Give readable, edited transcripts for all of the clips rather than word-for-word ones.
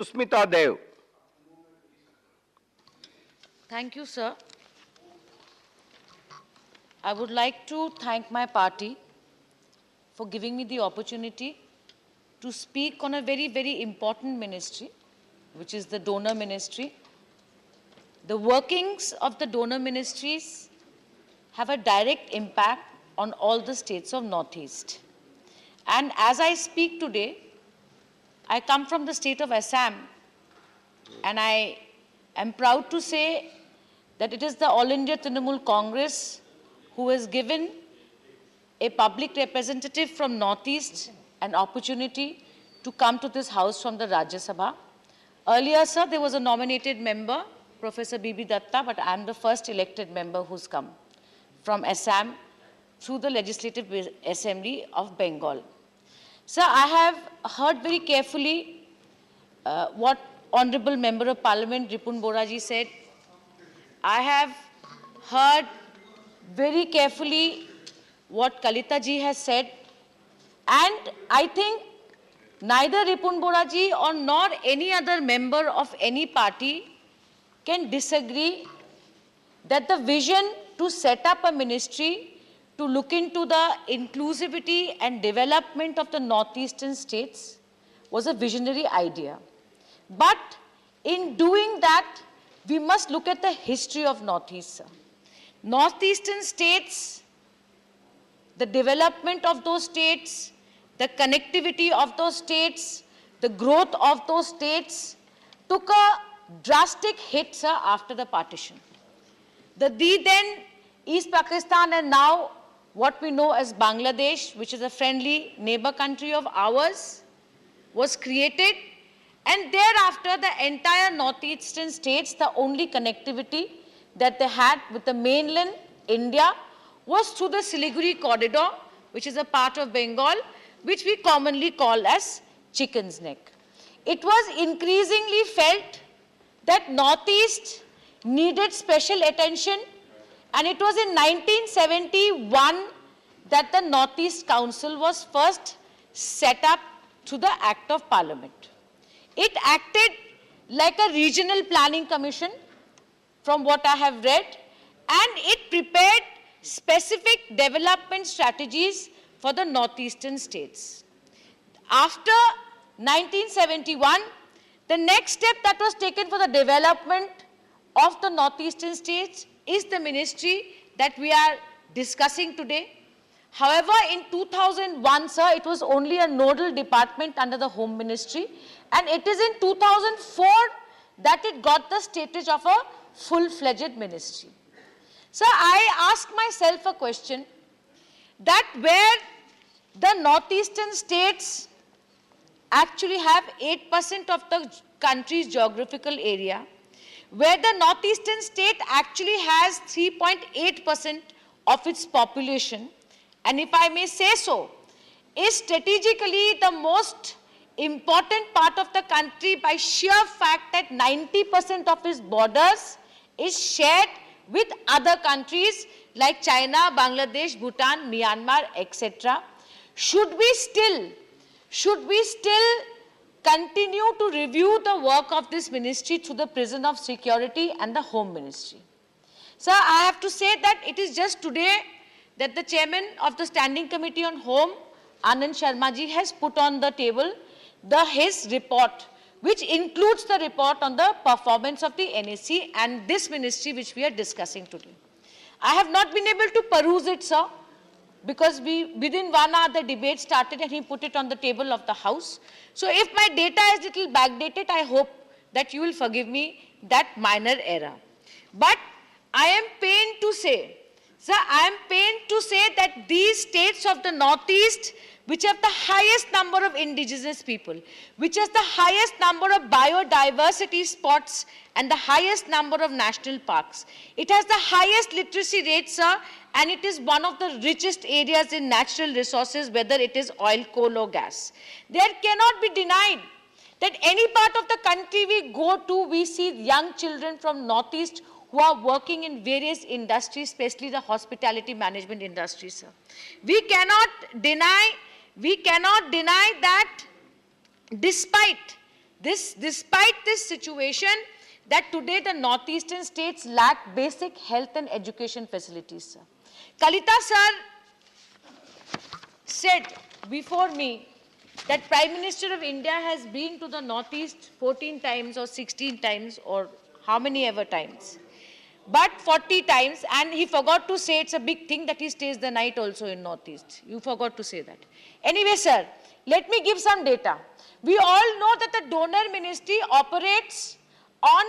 Sushmita Dev. Thank you, sir. I would like to thank my party for giving me the opportunity to speak on a very, very important ministry, which is the donor ministry. The workings of the donor ministries have a direct impact on all the states of Northeast. And as I speak today, I come from the state of Assam, and I am proud to say that it is the All India Trinamool Congress who has given a public representative from Northeast an opportunity to come to this house from the Rajya Sabha. Earlier, sir, there was a nominated member, Professor B.B. Datta, but I am the first elected member who's come from Assam through the Legislative Assembly of Bengal. Sir, I have heard very carefully what Honorable Member of Parliament Ripun Boraji said. I have heard very carefully what Kalita ji has said, and I think neither Ripun Boraji or nor any other member of any party can disagree that the vision to set up a ministry to look into the inclusivity and development of the northeastern states was a visionary idea. But in doing that, we must look at the history of Northeast, sir. Northeastern states, the development of those states, the connectivity of those states, the growth of those states took a drastic hit, sir, after the partition. The then East Pakistan and now what we know as Bangladesh, which is a friendly neighbor country of ours, was created, and thereafter the entire northeastern states, the only connectivity that they had with the mainland India was through the Siliguri corridor, which is a part of Bengal, which we commonly call as Chicken's Neck. It was increasingly felt that Northeast needed special attention, and it was in 1971 that the Northeast Council was first set up through the Act of Parliament. It acted like a regional planning commission, from what I have read, and it prepared specific development strategies for the northeastern states. After 1971, the next step that was taken for the development of the northeastern states is the ministry that we are discussing today. However, in 2001, sir, it was only a nodal department under the Home Ministry, and it is in 2004 that it got the status of a full-fledged ministry. So I ask myself a question, that where the northeastern states actually have 8% of the country's geographical area, where the northeastern state actually has 3.8% of its population, and if I may say so, is strategically the most important part of the country by sheer fact that 90% of its borders is shared with other countries like China, Bangladesh, Bhutan, Myanmar, etc. Should we still continue to review the work of this ministry through the Prison of Security and the Home Ministry? Sir, I have to say that it is just today that the chairman of the Standing Committee on Home, Anand Sharma ji, has put on the table his report, which includes the report on the performance of the NAC and this ministry which we are discussing today. I have not been able to peruse it, sir, because within 1 hour the debate started and he put it on the table of the House. So if my data is little backdated, I hope that you will forgive me that minor error. But I am pained to say, sir, I am pained to say that these states of the Northeast, which have the highest number of indigenous people, which has the highest number of biodiversity spots and the highest number of national parks. It has the highest literacy rate, sir, and it is one of the richest areas in natural resources, whether it is oil, coal or gas. There cannot be denied that any part of the country we go to, we see young children from Northeast who are working in various industries, especially the hospitality management industry, sir. We cannot deny that despite Despite this situation, that today the northeastern states lack basic health and education facilities, sir. Kalita sir said before me that Prime Minister of India has been to the northeast 14 times or 16 times or how many ever times, but 40 times, and he forgot to say it's a big thing that he stays the night also in northeast. You forgot to say that. Anyway, sir, let me give some data. We all know that the donor ministry operates on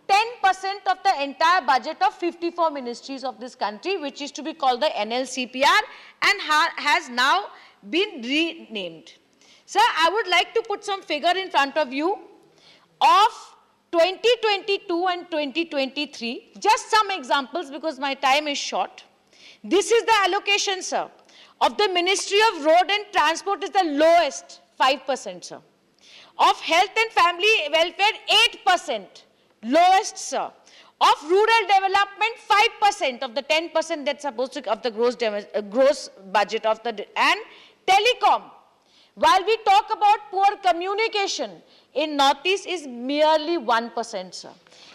10% of the entire budget of 54 ministries of this country, which is to be called the NLCPR, and has now been renamed. Sir, I would like to put some figure in front of you of 2022 and 2023, just some examples because my time is short. This is the allocation, sir, of the Ministry of Road and Transport is the lowest, 5%, sir. Of Health and Family Welfare, 8%, lowest, sir. Of Rural Development, 5% of the 10% that's supposed to, of the gross budget of the, and Telecom. While we talk about poor communication, in Northeast is merely 1%, sir.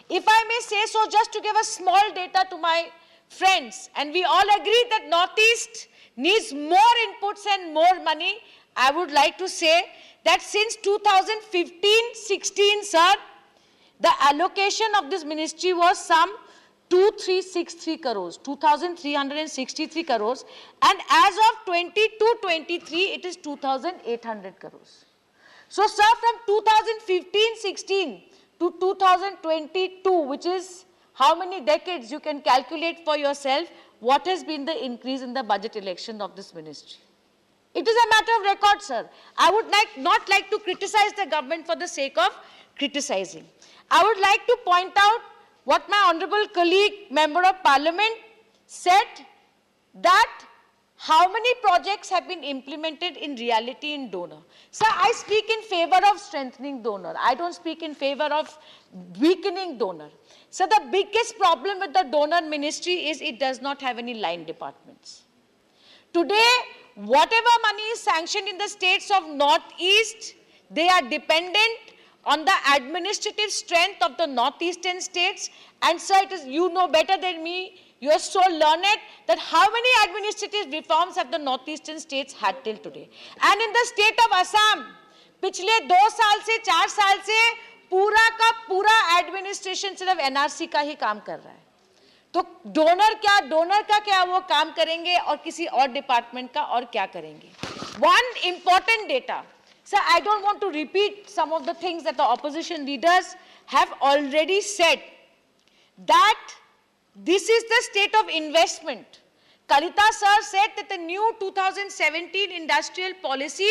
If I may say so, just to give a small data to my friends, and we all agree that Northeast needs more inputs and more money, I would like to say that since 2015-16, sir, the allocation of this ministry was some 2363 crores, 2,363 crores, and as of 22-23, it is 2,800 crores. So, sir, from 2015-16 to 2022, which is how many decades, you can calculate for yourself what has been the increase in the budget election of this ministry. It is a matter of record, sir. I would not like to criticize the government for the sake of criticizing. I would like to point out what my honorable colleague, Member of Parliament, said, that how many projects have been implemented in reality in donor. Sir, I speak in favor of strengthening donor. I don't speak in favor of weakening donor. So the biggest problem with the donor ministry is it does not have any line departments. Today, whatever money is sanctioned in the states of Northeast, they are dependent on the administrative strength of the northeastern states. And sir, it is, you know better than me, you are so learned, that how many administrative reforms have the northeastern states had till today. And in the state of Assam, पिछले 2 साल से 4 साल से पूरा का पूरा administration सिर्फ NRC का ही काम कर रहा है. तो डोनर का क्या वो काम करेंगे और किसी और डिपार्टमेंट का और क्या करेंगे. One important data. Sir, I don't want to repeat some of the things that the opposition leaders have already said, that this is the state of investment. Kalita sir said that the new 2017 industrial policy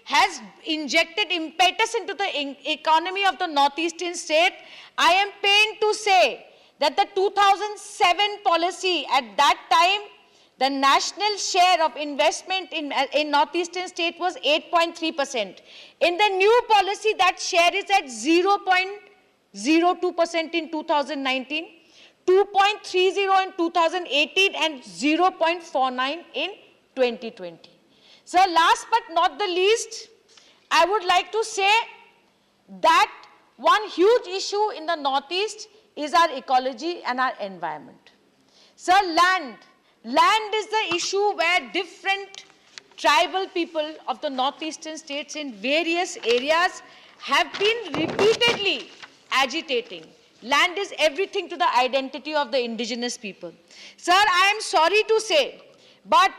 has injected impetus into the economy of the northeastern state. I am pained to say that the 2007 policy, at that time, the national share of investment in northeastern state was 8.3%. In the new policy, that share is at 0.02% in 2019, 2.30 in 2018, and 0.49 in 2020. So last but not the least, I would like to say that one huge issue in the Northeast is our ecology and our environment. So land is the issue where different tribal people of the northeastern states in various areas have been repeatedly agitating. Land is everything to the identity of the indigenous people. Sir, I am sorry to say, but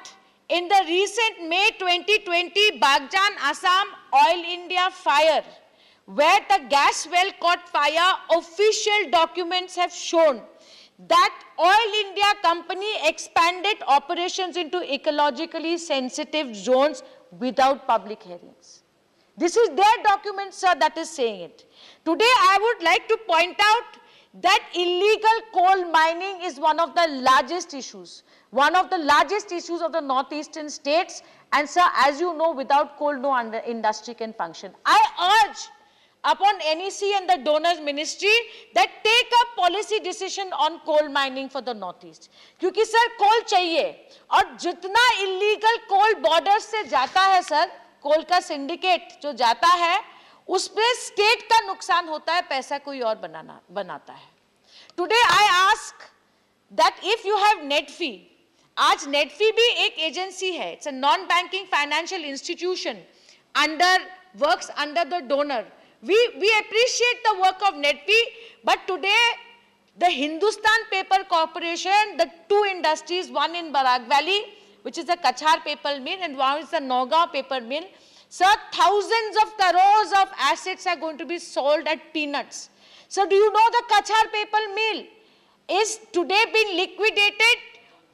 in the recent May 2020 Bagjan Assam Oil India fire, where the gas well caught fire, official documents have shown that Oil India company expanded operations into ecologically sensitive zones without public hearings. This is their document, sir, that is saying it. Today, I would like to point out that illegal coal mining is one of the largest issues. One of the largest issues of the northeastern states. And sir, as you know, without coal, no industry can function. I urge upon NEC and the donors ministry that take a policy decision on coal mining for the northeast. क्योंकि sir coal चाहिए और जितना illegal coal borders से जाता है sir, coal का syndicate जो जाता है, उसपे स्टेट का नुकसान होता है, पैसा कोई और बनाता है। Today I ask that if you have net fee, आज नेट फी भी एक एजेंसी है, it's a non banking financial institution works under the donor. We appreciate the work of NetFee, but today the Hindustan Paper Corporation, the two industries, one in Barak Valley, which is the Kachar paper mill, and one is the Nagaon paper mill, sir, thousands of crores of assets are going to be sold at peanuts. So do you know the Kachar paper mill is today being liquidated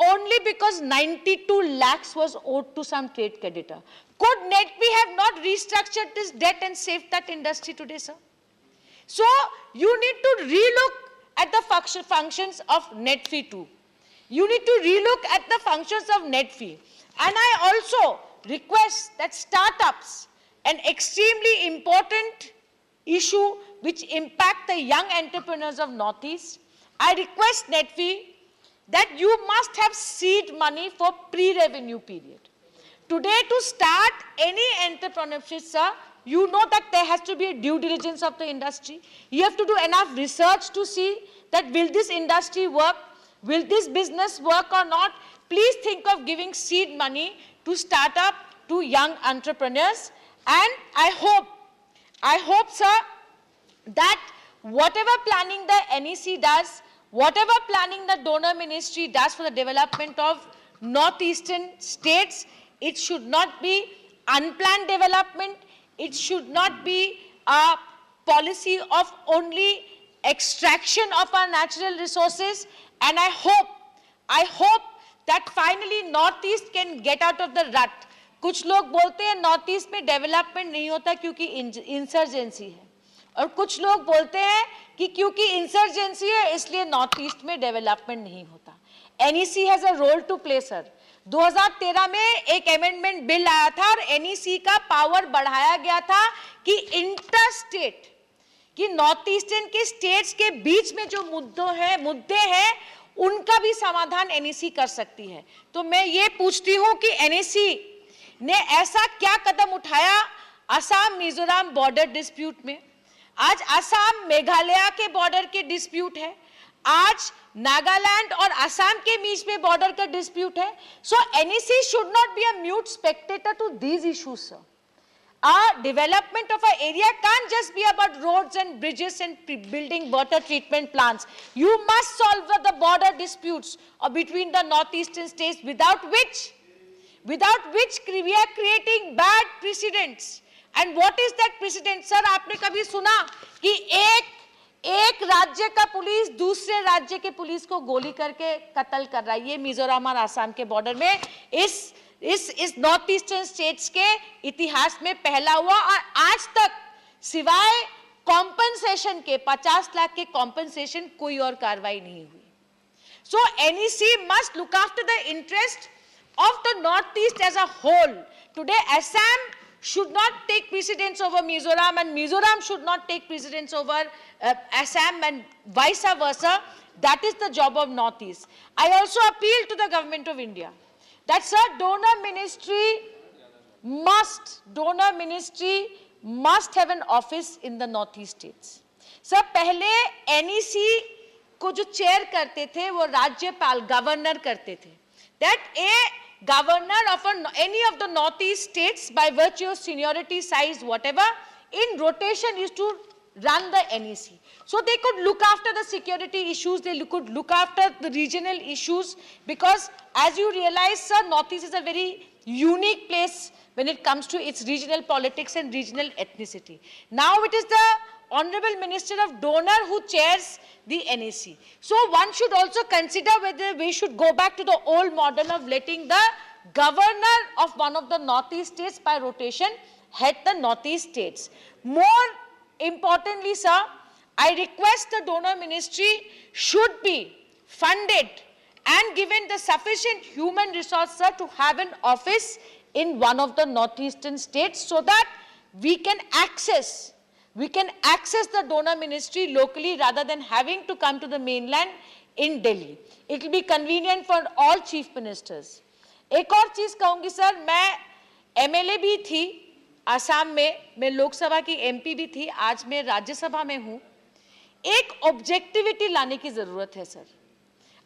only because 92 lakhs was owed to some trade creditor? Could NetFee have not restructured this debt and saved that industry today, sir? So you need to relook at the functions of NetFee too. You need to relook at the functions of NetFee. And I also request that startups, an extremely important issue which impact the young entrepreneurs of Northeast, I request NetFee that you must have seed money for pre-revenue period. Today, to start any entrepreneurship, sir, you know that there has to be a due diligence of the industry. You have to do enough research to see that will this industry work, will this business work or not. Please think of giving seed money to start up to young entrepreneurs. And I hope, sir, that whatever planning the NEC does, whatever planning the donor ministry does for the development of northeastern states, it should not be unplanned development. It should not be a policy of only extraction of our natural resources. And I hope that finally Northeast can get out of the rut. कुछ लोग बोलते हैं Northeast में development नहीं होता क्योंकि insurgency है, और कुछ लोग बोलते हैं कि क्योंकि insurgency है इसलिए Northeast में development नहीं होता. NEC has a role to play, sir. 2013 में एक अमेंडमेंट बिल आया था और एनईसी का पावर बढ़ाया गया था कि इंटर स्टेट, कि नॉर्थ ईस्टर्न के स्टेट्स के बीच में जो मुद्दे हैं उनका भी समाधान एनईसी कर सकती है. तो मैं ये पूछती हूं कि एनईसी ने ऐसा क्या कदम उठाया असम मिजोरम बॉर्डर डिस्प्यूट में? आज असम मेघालय के बॉर्डर के डिस्प्यूट है, आज नागालैंड और असम के बीच में बॉर्डर का डिस्प्यूट है. So NEC should not be a mute spectator to these issues, sir. Development of an area can't just be about roads and bridges and building water treatment plants. You must solve the border disputes between the northeastern states, without which we are creating bad precedents. And what is that precedent, sir? आपने कभी सुना कि एक राज्य का police दूसरे राज्य के पुलिस को गोली करके कत्ल कर रहा है? ये मिजोरम और आसाम के बॉर्डर में इस नॉर्थ ईस्टर्न स्टेट्स के इतिहास में पहला हुआ, और आज तक सिवाय कॉम्पनसेशन के 50 लाख के कॉम्पनसेशन कोई और कार्रवाई नहीं हुई. So NEC must look after the interest of the northeast as a whole. Today Assam should not take precedence over Mizoram, and Mizoram should not take precedence over Assam, and vice versa. That is the job of northeast. I also appeal to the government of India that, sir, donor ministry must have an office in the northeast states. Sir, पहले NEC को जो chair करते थे वो राज्यपाल governor करते थे. That a governor of any of the northeast states, by virtue of seniority, size, whatever, in rotation is to run the NEC. So they could look after the security issues, they could look after the regional issues, because as you realize, sir, northeast is a very unique place when it comes to its regional politics and regional ethnicity. Now it is the Honorable Minister of Donor who chairs the NEC. So one should also consider whether we should go back to the old model of letting the governor of one of the northeast states by rotation head the northeast states. More importantly, sir, I request the donor ministry should be funded and given the sufficient human resources, sir, to have an office in one of the northeastern states, so that we can access the donor ministry locally rather than having to come to the mainland in Delhi. It will be convenient for all chief ministers. एक और चीज कहूंगी sir, मैं MLA भी थी आसाम में मैं लोकसभा की एमपी भी थी, आज मैं राज्यसभा में हूं। एक ऑब्जेक्टिविटी लाने की जरूरत है सर।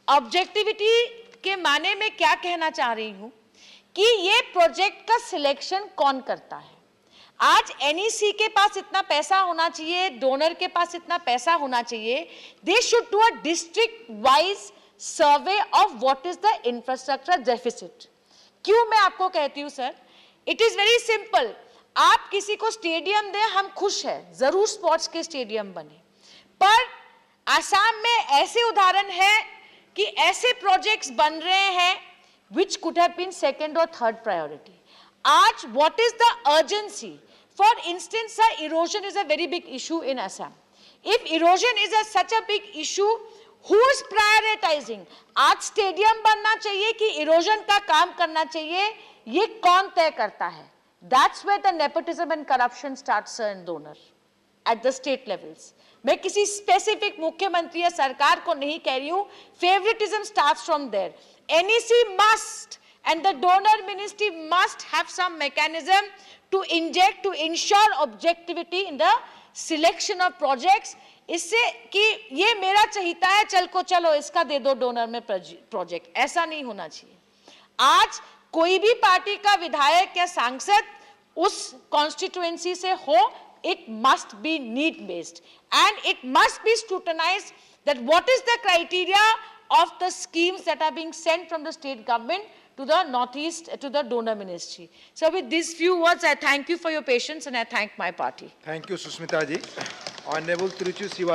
ऑब्जेक्टिविटी के माने में क्या कहना चाह रही हूं कि ये प्रोजेक्ट का सिलेक्शन कौन करता है। आज एनईसी के पास इतना पैसा होना चाहिए, डोनर के पास इतना पैसा होना चाहिए। They should do a district wise survey of what is the infrastructure deficit. क्यों मैं आपको कहती हूं sir, it is very simple. आप किसी को स्टेडियम दें, हम खुश हैं, जरूर स्पोर्ट्स के स्टेडियम बने, पर आसाम में ऐसे उदाहरण है कि ऐसे प्रोजेक्ट्स बन रहे हैं which could have been second or third priority. Aaj, what is the urgency? For instance, sir, erosion is a very big issue in Assam. If erosion is such a big issue, who is prioritizing? आज stadium बनना चाहिए कि erosion का काम करना चाहिए, ये कौन तय करता है? That's where the nepotism and corruption starts, sir, in donor at the state levels. मैं किसी स्पेसिफिक मुख्यमंत्री या सरकार को नहीं कह रही हूं, favouritism starts from there. NEC must and the donor ministry must have some mechanism to inject, to ensure objectivity in the selection of projects, इससे कि ये मेरा चहिता है, चल को चलो इसका दे दो डोनर में प्रोजेक्ट, ऐसा नहीं होना चाहिए। आज कोई भी पार्टी का विधायक या सांसद उस कॉन्स्टिट्यूएंसी से हो, it must be need based and it must be scrutinized that what is the criteria of the schemes that are being sent from the state government to the northeast, to the donor ministry. So with these few words, I thank you for your patience and I thank my party. Thank you, Sushmita ji. Honorable Tiruchi Siva.